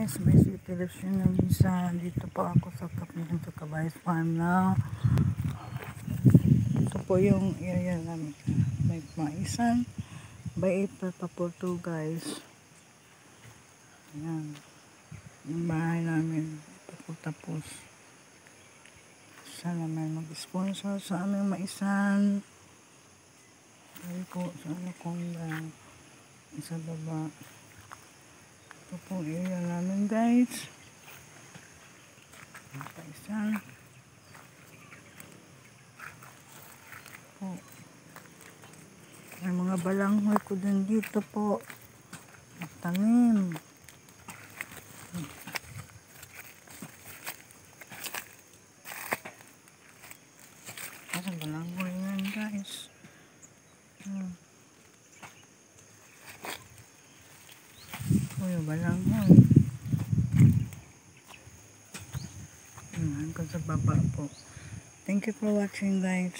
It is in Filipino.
guys, may television na minsan. Dito po ako sa Kapinto Cabayes Farm now. Ito po yung area namin. May maisan. By April pa po to guys. Ayan. Yung bahay namin. Tapos. Sana may mag-sponsor sa aming maisan. Sabi ko sa ano kong isa baba. Ito po area namin guys. Maisan. Po. May mga balanghoy ko din dito po. Tanim. Kasi balanghoy yan guys. Uy, balanghoy. Hanggang sa baba po. Thank you for watching guys.